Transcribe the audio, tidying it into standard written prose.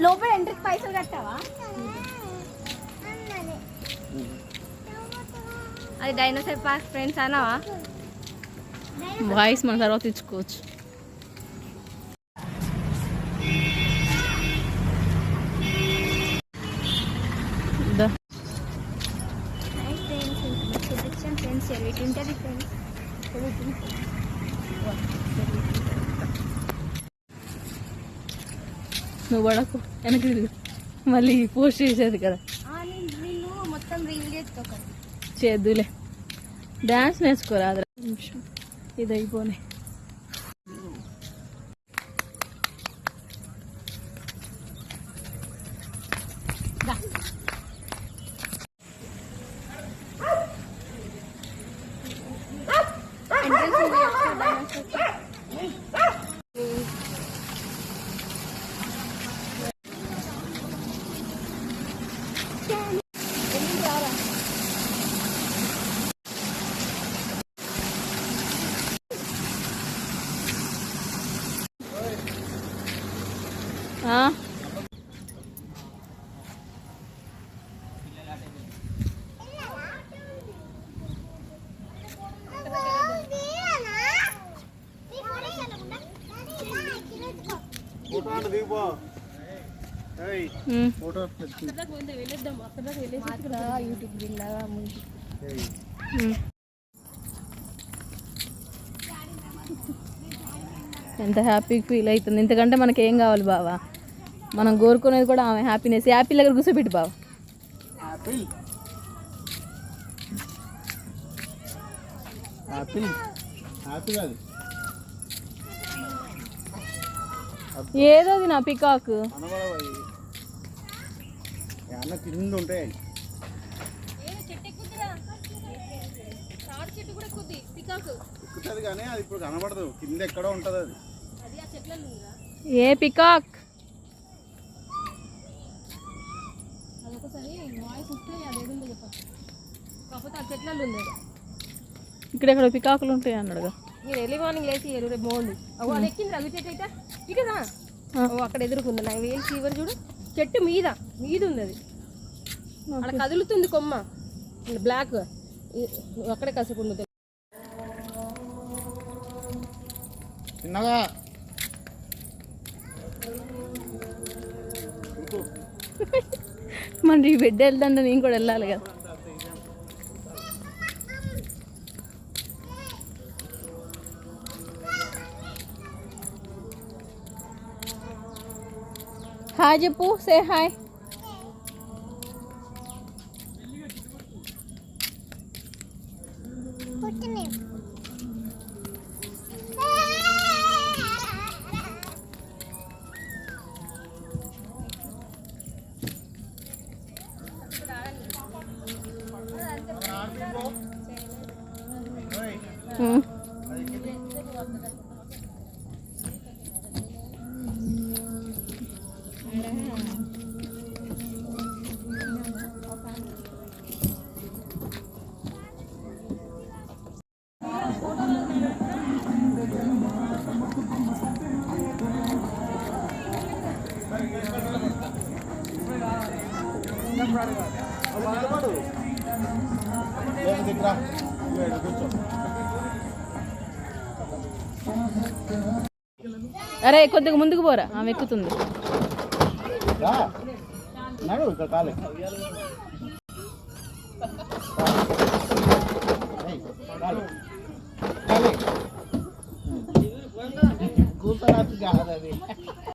లోపల ఎంట్రీకి పైసలు కట్టావా? అది డైనోసార్ పార్క్ ఫ్రెండ్స్ అన్నావా? వాయిస్ మన తర్వాత ఇచ్చుకోవచ్చు. నువ్వు పడకు, వెనక్కి తిరుగు, మళ్ళీ పోస్ట్ చేసేది కదా. నేను మొత్తం రీల్ చేద్దులే, డాన్స్ నేర్చుకోరాదు. నిమిషం ఇది అయిపోయి ఎంత హ్యాపీగా ఫీల్ అవుతుంది. ఇంతకంటే మనకి ఏం కావాలి బావా? మనం కోరుకునేది కూడా ఆమె హ్యాపీనెస్. యాపిల్ దగ్గర కూర్చోబెట్టి బావ. ఏదో నా పికాక్ ఏ పికాక్ ఇక్కడెక్కడ పికాకులు ఉంటాయి అన్నాడుగా. మీరు ఎర్లీ మార్నింగ్ లేచి రేపు బాగుండు. అది ఎక్కింది రవి చెట్టు అయితే ఇటుదా అక్కడ ఎదురుకుంది. నాకు వేలు ఫీవర్ చూడు, చెట్టు మీద ఉంది. అది అక్కడ కదులుతుంది కొమ్మ బ్లాక్. అక్కడే కాసేపు ఉండదు. మన ఈ బిడ్డ వెళ్తుంటే నేను కూడా వెళ్ళాలి కదా. హాయ్ చెప్పు, సే హాయ్. అరే కొద్దిగా ముందుకు పోరా, ఆమె ఎక్కుతుంది.